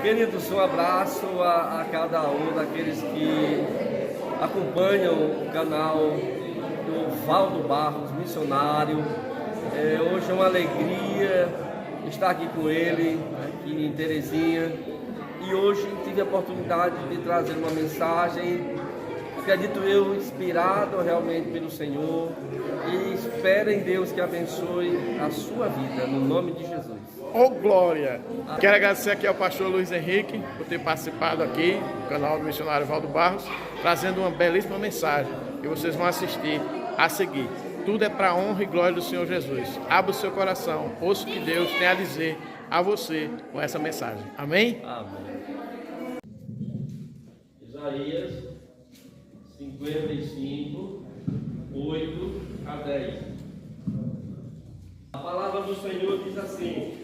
Queridos, um abraço a cada um daqueles que acompanham o canal do Valdo Barros, missionário. Hoje é uma alegria estar aqui com ele, aqui em Terezinha. E hoje tive a oportunidade de trazer uma mensagem, acredito eu, inspirado realmente pelo Senhor. E espero em Deus que abençoe a sua vida, no nome de Jesus. Ô glória! Quero agradecer aqui ao pastor Luiz Henrique por ter participado aqui do canal do missionário Valdo Barros, trazendo uma belíssima mensagem que vocês vão assistir a seguir. Tudo é para a honra e glória do Senhor Jesus. Abra o seu coração, ouça o que Deus tem a dizer a você com essa mensagem. Amém? Amém. Isaías 55, 8 a 10. A palavra do Senhor diz assim: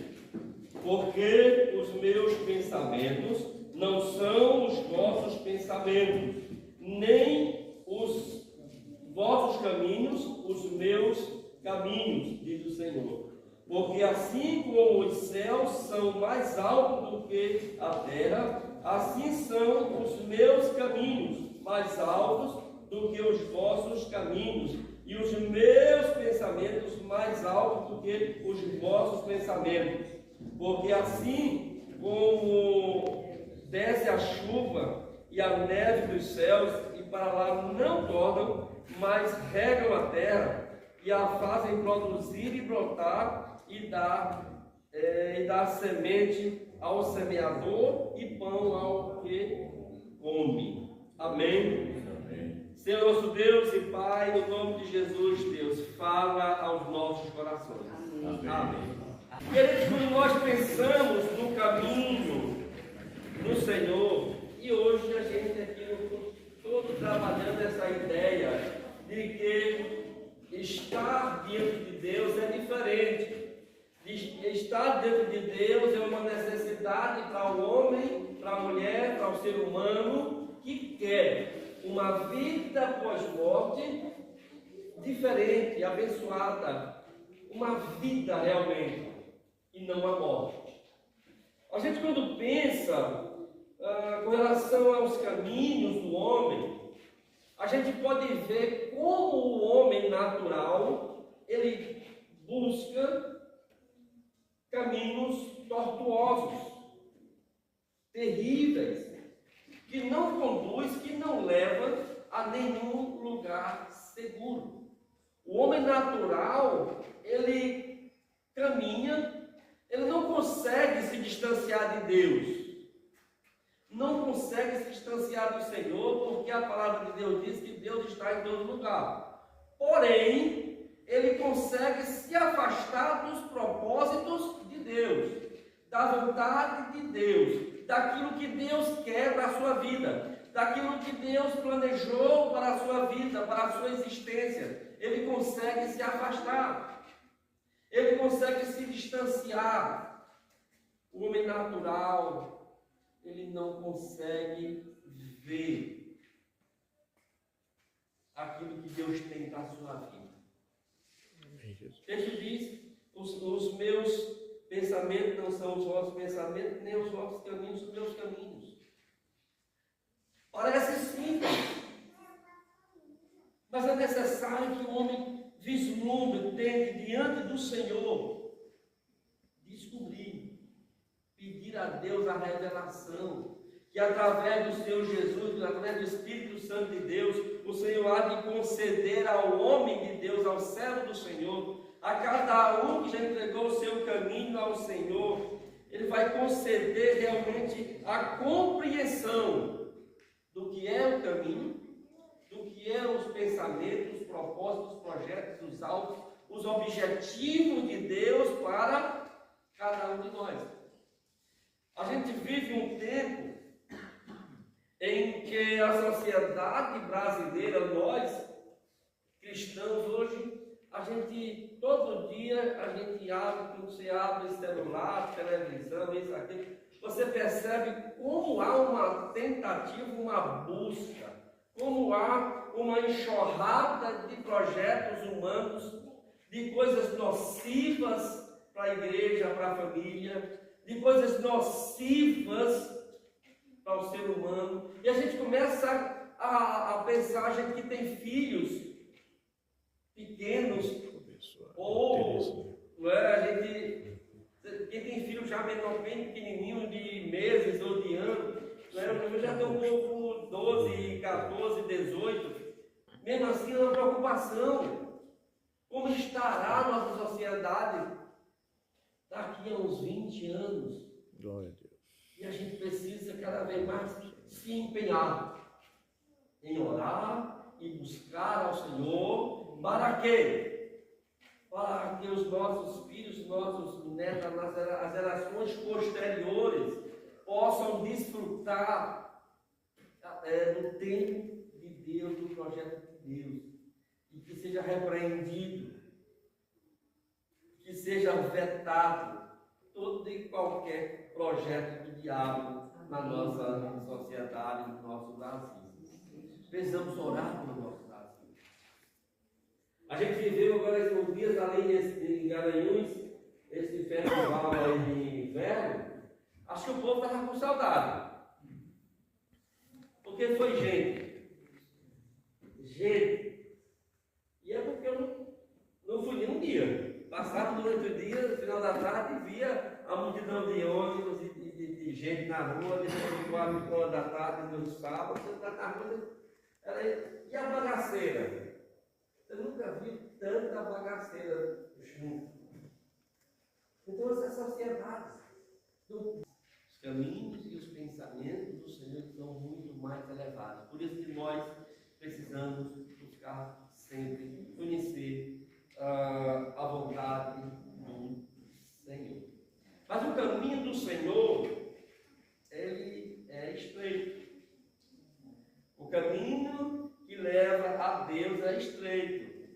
porque os meus pensamentos não são os vossos pensamentos, nem os vossos caminhos, os meus caminhos, diz o Senhor. Porque assim como os céus são mais altos do que a terra, assim são os meus caminhos mais altos do que os vossos caminhos, e os meus pensamentos mais altos do que os vossos pensamentos. Porque assim como desce a chuva e a neve dos céus, e para lá não tornam, mas regam a terra, e a fazem produzir e brotar, e dar semente ao semeador e pão ao que come. Amém? Senhor nosso Deus e Pai, no nome de Jesus, Deus, fala aos nossos corações. Amém. Queridos, quando nós pensamos no caminho do Senhor, e hoje a gente aqui todo trabalhando essa ideia de que estar diante de Deus é diferente. Estar diante de Deus é uma necessidade para o homem, para a mulher, para o ser humano que quer uma vida pós-morte diferente, abençoada, uma vida realmente, e não a morte. A gente, quando pensa com relação aos caminhos do homem, a gente pode ver como o homem natural, ele busca caminhos tortuosos, terríveis, que não conduz, que não leva a nenhum lugar seguro. O homem natural, ele caminha, ele não consegue se distanciar de Deus, não consegue se distanciar do Senhor, porque a palavra de Deus diz que Deus está em todo lugar. Porém, ele consegue se afastar dos propósitos de Deus, da vontade de Deus, daquilo que Deus quer para a sua vida, daquilo que Deus planejou para a sua vida, para a sua existência. Ele consegue se afastar, ele consegue se distanciar. O homem natural, ele não consegue ver aquilo que Deus tem para a sua vida. Ele diz: os meus pensamentos não são os vossos pensamentos, nem os vossos caminhos os meus caminhos. Parece simples, mas é necessário que o homem vislumbre, tente diante do Senhor descobrir, pedir a Deus a revelação, que através do Senhor Jesus, através do Espírito Santo de Deus, o Senhor há de conceder ao homem de Deus, ao servo do Senhor, a cada um que já entregou o seu caminho ao Senhor, Ele vai conceder realmente a compreensão do que é o caminho, do que é os pensamentos, os propósitos, os projetos, os alvos, os objetivos de Deus para cada um de nós. A gente vive um tempo em que a sociedade brasileira, nós cristãos hoje, todo dia a gente abre, quando você abre celular, televisão, isso, aquilo, você percebe como há uma tentativa, uma busca, como há uma enxurrada de projetos humanos, de coisas nocivas para a igreja, para a família, de coisas nocivas para o ser humano. E a gente começa a pensar, a gente que tem filhos pequenos, ou não é, a gente, quem tem filho já menor, bem pequenininho, de meses ou de anos, não é, eu já estou com 12, 14, 18, mesmo assim é uma preocupação. Como estará a nossa sociedade daqui a uns 20 anos? Glória a Deus. E a gente precisa cada vez mais se empenhar em orar e buscar ao Senhor. Para quê? Para que os nossos filhos, nossos netos, as gerações posteriores possam desfrutar do tempo de Deus, do projeto de Deus, e que seja repreendido, que seja vetado todo e qualquer projeto do diabo na nossa sociedade, no nosso Brasil. Precisamos orar pelo nosso Brasil. A gente viveu agora esses dias ali em Garanhuns, esse festival aí de inverno. Acho que o povo estava com saudade. Porque foi gente. E é porque eu não fui nenhum dia. Passava durante o dia, no final da tarde, via a multidão de ônibus e de gente na rua, depois de 4 horas da tarde, no sábado, você está na rua. E a bagaceira? Eu nunca vi tanta bagaceira junto. Então, essas sociedades, os caminhos e os pensamentos do Senhor são muito mais elevados. Por isso que nós precisamos buscar sempre conhecer a vontade do Senhor. Mas o caminho do Senhor, ele é estreito. O caminho que leva a Deus é estreito.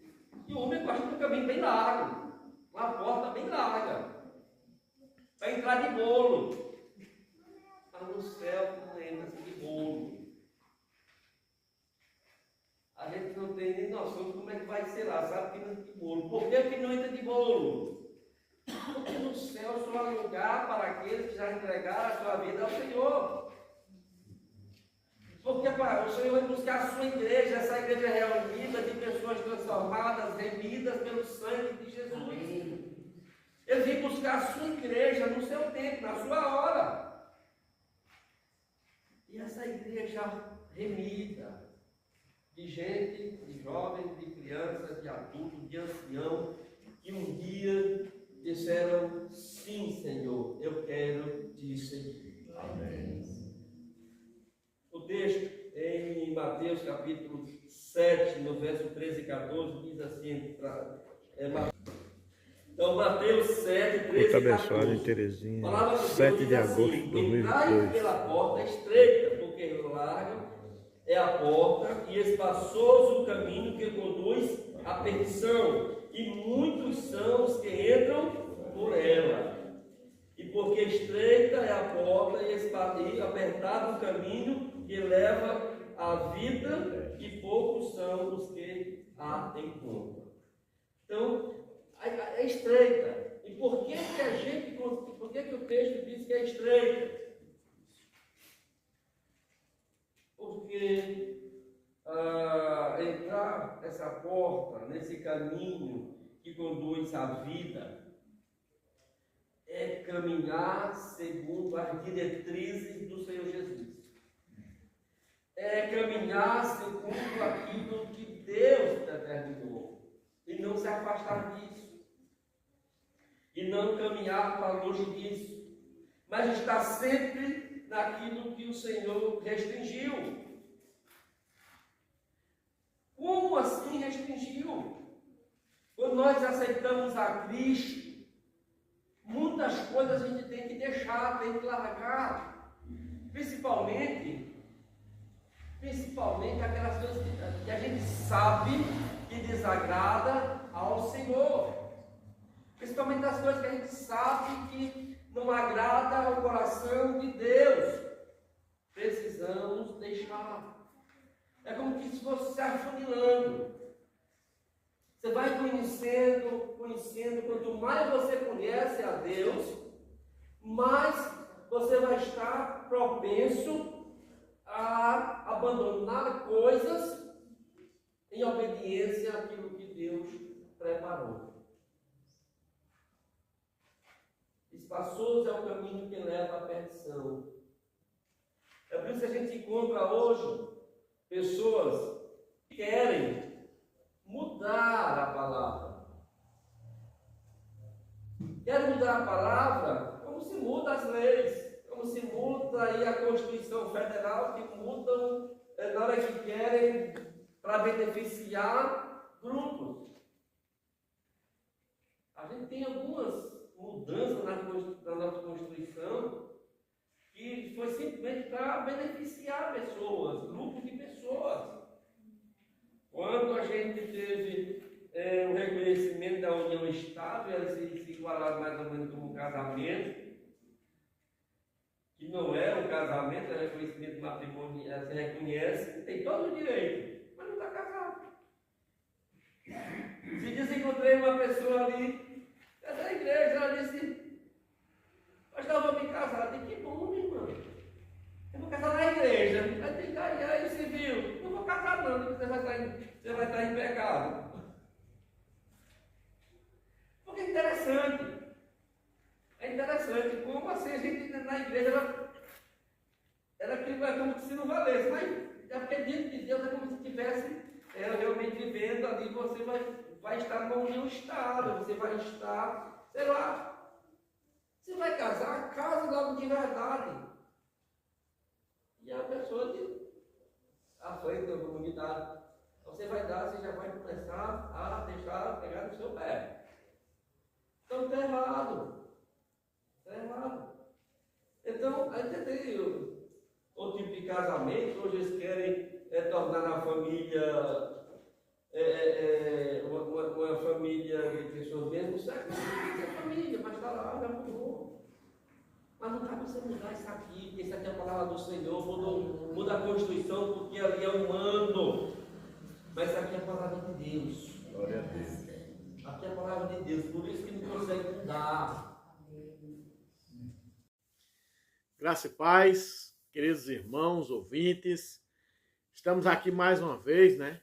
E o homem gosta de um caminho bem largo, uma porta bem larga, para entrar de bolo. Mas no céu não entra de bolo. A gente não tem nem noção de como é que vai ser lá, sabe que não entra de bolo. Por que não entra de bolo? Porque no céu só há lugar para aqueles que já entregaram a sua vida ao Senhor. Porque o Senhor vai buscar a sua igreja, essa igreja reunida de pessoas transformadas, remidas pelo sangue de Jesus. Ele vem buscar a sua igreja no seu tempo, na sua hora. E essa igreja remida, de gente, de jovens, de crianças, de adultos, de ancião, que um dia disseram: sim, Senhor, eu quero te seguir. Amém. O texto em Mateus capítulo 7, no verso 13 e 14, diz assim, então Mateus 7, 13 e 14. Em Terezinha, Palavra de 7 Deus de diz agosto assim: de 2022. entrai pela porta estreita, porque larga é a porta e espaçoso o caminho que conduz à perdição, e muitos são os que entram por ela. E porque estreita é a porta e apertado o caminho que leva à vida, e poucos são os que a encontram. Então, é estreita. E por que o texto diz que é estreita? Porque entrar nessa porta, nesse caminho que conduz à vida, é caminhar segundo as diretrizes do Senhor Jesus. É caminhar segundo aquilo que Deus determinou. E não se afastar disso. E não caminhar para longe disso. Mas estar sempre naquilo que o Senhor restringiu. Como assim restringiu? Quando nós aceitamos a Cristo, muitas coisas a gente tem que deixar, tem que largar. Principalmente aquelas coisas que a gente sabe que desagrada ao Senhor. Principalmente as coisas que a gente sabe que não agrada ao coração de Deus. Precisamos deixar. É como se fosse se afunilando. Você vai conhecendo, quanto mais você conhece a Deus, mais você vai estar propenso a abandonar coisas em obediência àquilo que Deus preparou. Espaçoso é o caminho que leva à perdição. É por isso que a gente encontra hoje pessoas que querem mudar a palavra. Querem mudar a palavra como se muda as leis, como se muda aí a Constituição Federal, que mudam na hora que querem para beneficiar grupos. A gente tem algumas mudanças na nossa Constituição que foi simplesmente para beneficiar pessoas, grupos de pessoas. Quando a gente teve o reconhecimento da união estável, elas se igualaram mais ou menos como um casamento, que não é um casamento, é reconhecimento matrimonial, se reconhece, tem todo o direito, mas não está casado. Se desencontrei uma pessoa ali, é da igreja, ela disse, mas eu vou me casar. Eu disse, que bom, minha irmã. Eu vou casar na igreja. Aí você viu, não vou casar não, porque você vai estar em pecado. Porque é interessante. É interessante como assim a gente na igreja era como se não valesse, mas é porque diante de Deus é como se estivesse realmente vivendo ali, você vai estar com união estável, você vai estar, sei lá, você vai casar, casa logo de verdade. E a pessoa à frente da comunidade, você vai dar, você já vai começar a deixar pegar no seu pé. Então está errado. Está errado. Então, a gente tem outro tipo de casamento, hoje eles querem tornar a família uma família de pessoas mesmo, certo? Não é família, mas está lá, já mudou. Mas não dá para você mudar isso aqui, porque isso aqui é a palavra do Senhor, muda a Constituição, porque ali é humano. Mas isso aqui é a palavra de Deus. Glória a Deus. Aqui é a palavra de Deus, por isso que não consegue mudar. Graça e paz, queridos irmãos, ouvintes. Estamos aqui mais uma vez, né,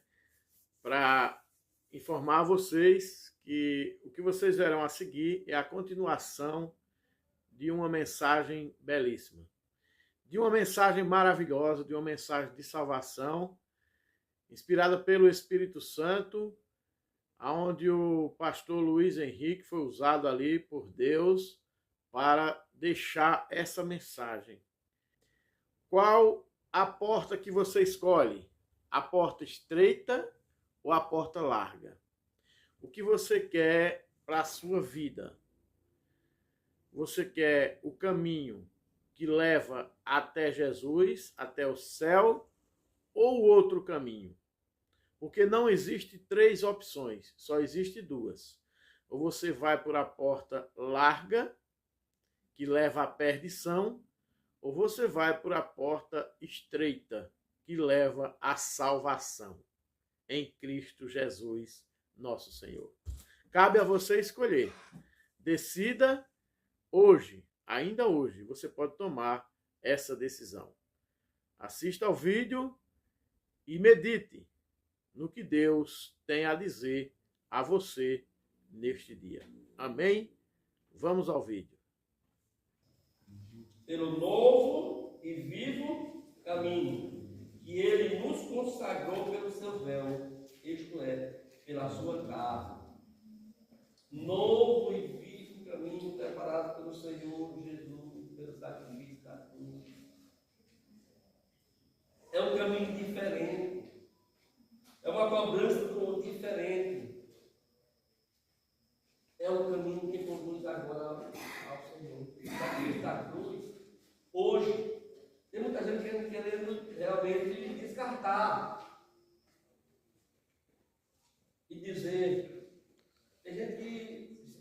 para informar vocês que o que vocês verão a seguir é a continuação de uma mensagem belíssima, de uma mensagem maravilhosa, de uma mensagem de salvação, inspirada pelo Espírito Santo, onde o pastor Luiz Henrique foi usado ali por Deus para deixar essa mensagem. Qual a porta que você escolhe? A porta estreita ou a porta larga? O que você quer para a sua vida? Você quer o caminho que leva até Jesus, até o céu, ou outro caminho? Porque não existe 3 opções, só existe 2. Ou você vai por a porta larga, que leva à perdição, ou você vai por a porta estreita, que leva à salvação, em Cristo Jesus, nosso Senhor. Cabe a você escolher. Decida hoje, ainda hoje, você pode tomar essa decisão. Assista ao vídeo e medite no que Deus tem a dizer a você neste dia. Amém? Vamos ao vídeo. Pelo novo e vivo caminho que ele nos consagrou pelo seu véu, isto é, pela sua carne. Novo e vivo caminho preparado pelo Senhor Jesus, pelo sacrifício da cruz. É um caminho diferente. É uma cobrança diferente. É um caminho que conduz agora ao Senhor. O sacrifício da cruz. Hoje, tem muita gente querendo realmente descartar e dizer. Tem gente que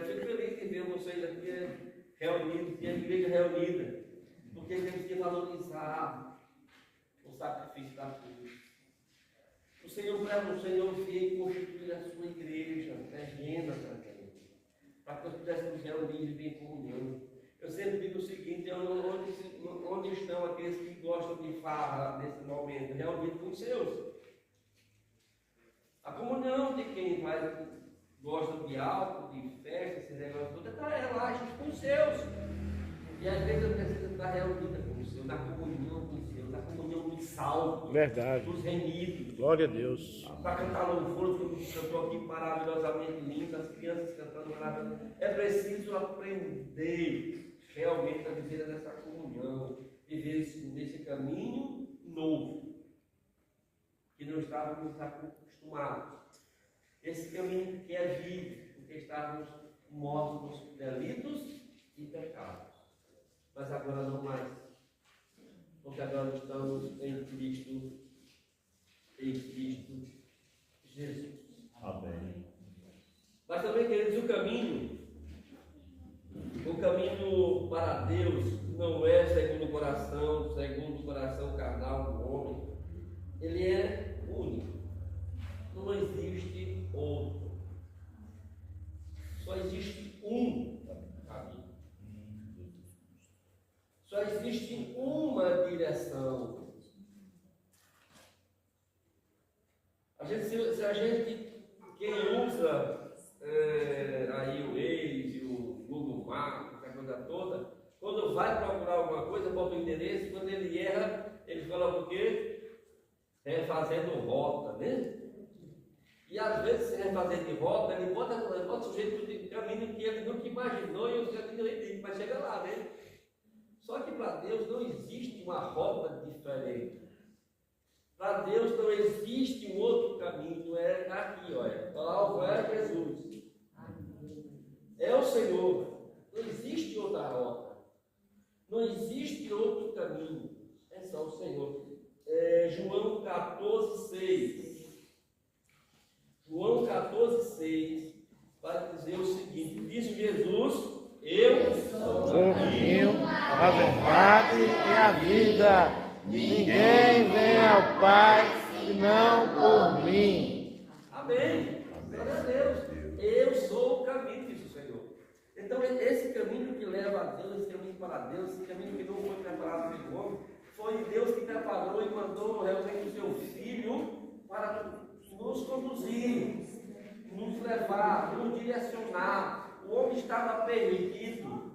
fico feliz em ver vocês aqui reunidos, que a igreja reunida, porque temos que valorizar o sacrifício da cruz. O Senhor veio constituir a sua igreja terrena também, para que nós pudéssemos reunir e vir em comunhão. Eu sempre digo o seguinte, onde estão aqueles que gostam de farra nesse momento, reunidos com os seus? A comunhão de quem gosta de álcool, de festa, esse negócio todo, está relaxa com os seus. E às vezes eu preciso estar reunida com os seus, na comunhão com os seus, na comunhão dos salvos, Verdade. dos remidos. Glória a Deus. Para cantar louvor, que eu estou aqui maravilhosamente lindo, as crianças cantando maravilhosamente. É preciso aprender realmente a viver nessa comunhão, viver nesse caminho novo, que não estávamos acostumados. Esse caminho que é vivo, porque estávamos mortos nos delitos e pecados. Mas agora não mais, porque agora estamos em Cristo Jesus. Amém. Mas também, queridos, o caminho para Deus não é segundo o coração carnal do homem. Ele é único. Não existe outro. Só existe um caminho. Só existe uma direção. Quem usa aí o Waze, o Google Maps, essa coisa toda, quando vai procurar alguma coisa, bota o endereço, quando ele erra, ele coloca o quê? Refazendo rota, né? E às vezes, se refazer de rota, ele bota o sujeito de caminho que ele nunca imaginou e o caminho ele vai chegar lá, né? Só que para Deus não existe uma rota diferente. Para Deus não existe um outro caminho, é aqui, olha. Salvo é Jesus. É o Senhor. Não existe outra rota. Não existe outro caminho. É só o Senhor. João 14,6. João 14,6 vai dizer o seguinte: disse Jesus, eu sou o caminho, a verdade e a vida. Ninguém vem ao Pai senão por mim. Amém. Glória a Deus. Eu sou o caminho, disse o Senhor. Então, esse caminho que leva a Deus, esse caminho para Deus, esse caminho que não foi preparado pelo homem, foi Deus que preparou e mandou realmente o seu Filho para nos conduzir, nos levar, nos direcionar. O homem estava perdido,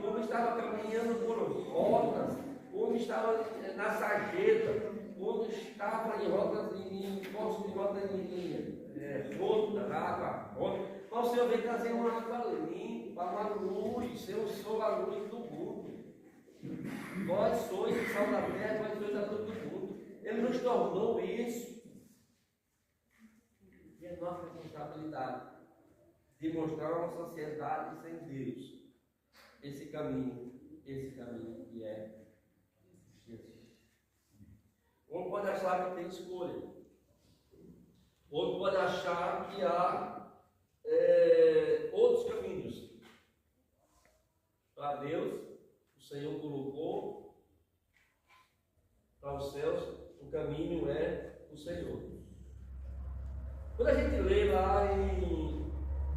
o homem estava caminhando por rotas. O homem estava na sarjeta, o homem estava em rotas, em postos de rota em rota, água, rota. Mas o Senhor veio trazer uma água limpa, uma luz, eu sou a luz do mundo. Vós sois o sal da terra, vós sois a luz do mundo. Ele nos tornou isso. E é nossa responsabilidade de mostrar uma sociedade sem Deus. Esse caminho que é Jesus. Um pode achar que tem escolha. Outro pode achar que há outros caminhos. Para Deus, o Senhor colocou para os céus, o caminho é o Senhor. Quando a gente lê lá em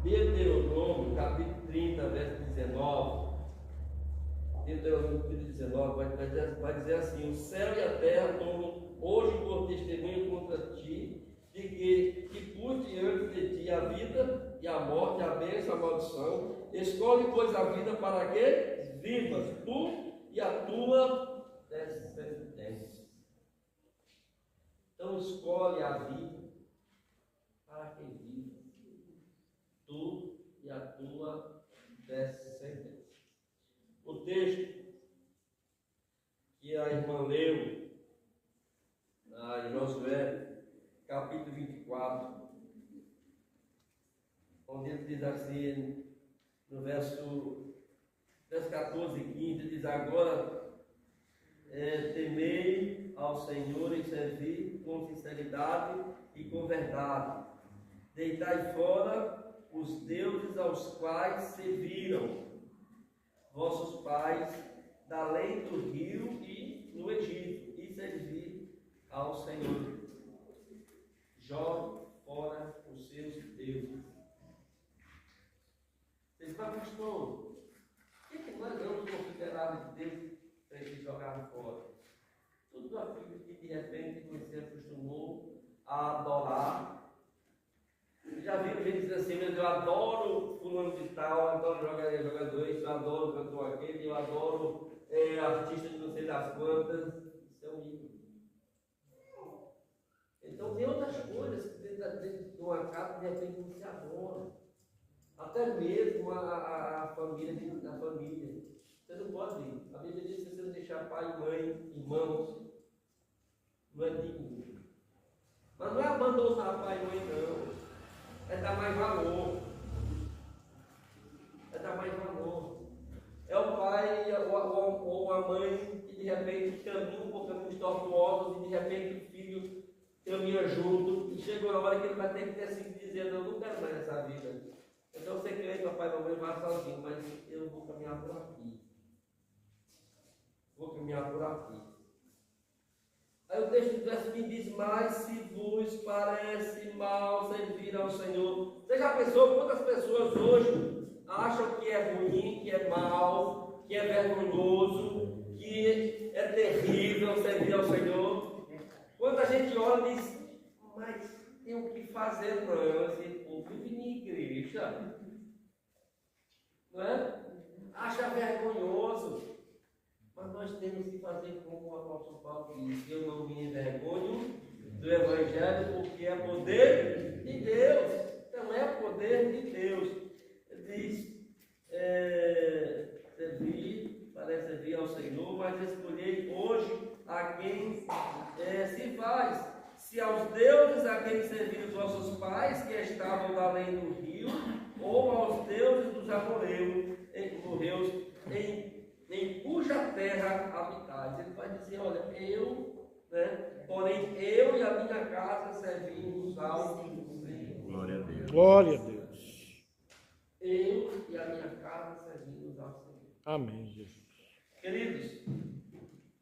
Deuteronômio, capítulo 30, verso 19, Deuteronômio 19 vai dizer assim: o céu e a terra tomam hoje por testemunho contra ti, de que pus diante de ti a vida e a morte, a bênção, a maldição. Escolhe, pois, a vida para que vivas, tu e a tua descendência. Então escolhe a vida para que vivas, tu e a tua descendência. O texto que a irmã leu em Josué, capítulo 24, onde ele diz assim, no verso 14 e 15, diz: agora temei ao Senhor e servi com sinceridade e com verdade. Deitai fora os deuses aos quais serviram vossos pais da além do rio e no Egito, e servir ao Senhor. Jogue fora os seus deuses. Vocês estão, pastor? nós vamos considerar de Deus para ele jogar fora. Tudo aquilo que de repente você acostumou a adorar. Já viram gente dizer assim, mas eu adoro fulano de tal, eu adoro jogador isso, eu adoro cantor aquele, eu adoro artista de não sei das quantas. Isso é um ídolo. Então tem outras coisas que dentro de uma casa de repente você adora. Até mesmo a família dentro da família. Você não pode ir. A Bíblia diz que você não deixar pai, mãe, irmãos, não é digno. Mas não é abandonar pai e mãe, não. É dar mais valor. É dar mais valor. É o pai ou a mãe que de repente caminha por caminhos tortuosos e de repente o filho caminha junto. E chegou a hora que ele vai ter que ter assim dizer, eu não quero mais essa vida. Então você quer que papai e mamãe vá sozinho, mas eu vou caminhar por aqui. Vou caminhar por aqui. Aí o texto do verso 20 diz, mas se vos parece mal servir ao Senhor. Você já pensou quantas pessoas hoje acham que é ruim, que é mal, que é vergonhoso, que é terrível servir ao Senhor? Quanta gente olha e diz, mas tem o que fazer não, esse povo vive em igreja. Não é? Acha vergonhoso. Mas nós temos que fazer como o apóstolo Paulo diz, eu não me envergonho do Evangelho, porque é poder de Deus. Então é poder de Deus. Ele diz, parece servir ao Senhor, mas escolhei hoje a quem se faz. Se aos deuses a quem serviram os vossos pais, que estavam além do rio, ou aos deuses dos amorreus, em cuja terra habitais. Ele vai dizer, olha, porém eu e a minha casa servimos ao Senhor. Glória a Deus. Glória a Deus. Eu e a minha casa servimos ao Senhor. Amém, Jesus. Queridos,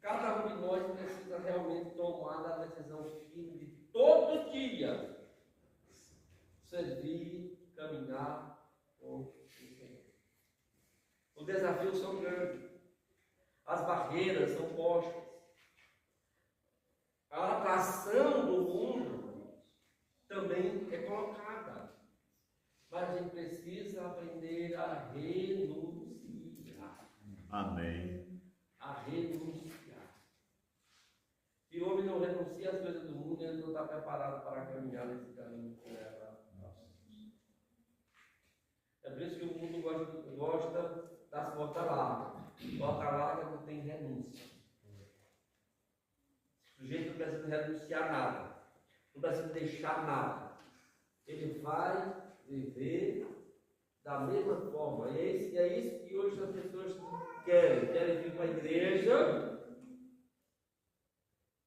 cada um de nós precisa realmente tomar a decisão firme de todo dia servir, caminhar com o Senhor. Os desafios são grandes. As barreiras são postas. A atração do mundo também é colocada. Mas a gente precisa aprender a renunciar. Amém. A renunciar. Se o homem não renuncia às coisas do mundo, ele não está preparado para caminhar nesse caminho que leva ao Senhor. É por isso que o mundo gosta das portas largas. Porta larga não tem renúncia. O sujeito não precisa renunciar a nada. Não precisa deixar nada. Ele vai viver da mesma forma. E é isso que hoje as pessoas querem vir para a igreja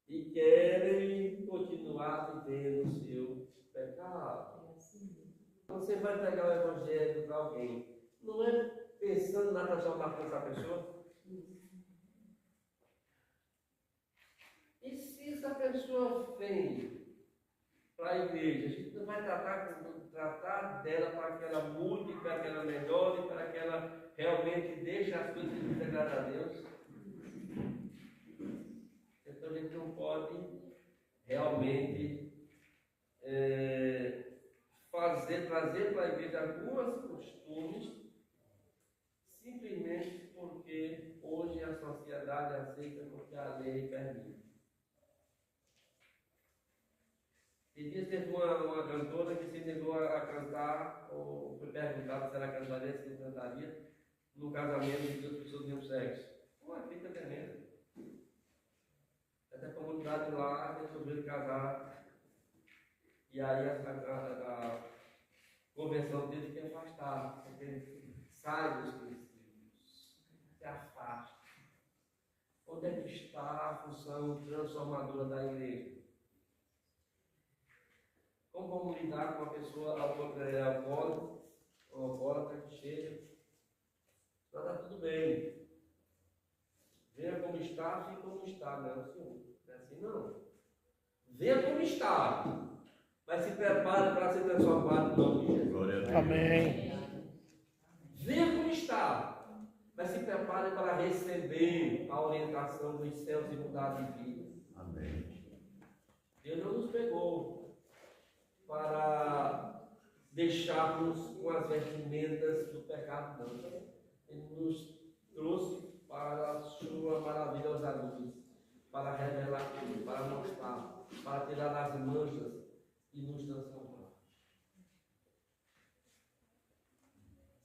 e querem continuar vivendo o seu pecado. Você vai pegar o evangelho para alguém, não é pensando na transformação dessa pessoa? E se essa pessoa vem para a igreja, a gente não vai tratar dela para que ela mude, para que ela melhore, para que ela realmente deixe as coisas de agradar a Deus? Então a gente não pode realmente trazer para a igreja alguns costumes simplesmente porque hoje a sociedade aceita porque a lei permite. E dias teve uma cantora que se negou a cantar, ou foi perguntado se ela cantaria, se não cantaria, no casamento de duas pessoas do mesmo sexo. Uma fita tremenda. Até a comunidade lá resolveu casar. E aí a convenção teve que afastar, porque sai dos princípios, se afasta. Onde é que está a função transformadora da igreja? Como vamos lidar com uma pessoa alcoólatra que chega? Está tudo bem. Venha como está, fique como está. Não, senhor. Não é assim não. Venha como está. Mas se prepare para ser transformado no nome de Jesus. Amém. Venha como está. Mas se prepare para receber a orientação dos céus e mudar de vida. Amém. Deus não nos pegou para deixarmos com as vestimentas do pecado, não. Ele nos trouxe para a sua maravilhosa luz, para revelar tudo, para mostrar, para tirar as manchas e nos transformar.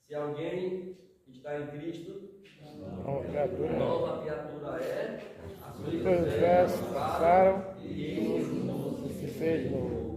Se alguém está em Cristo, nova criatura é, as coisas velhas passaram e tudo se fez novo.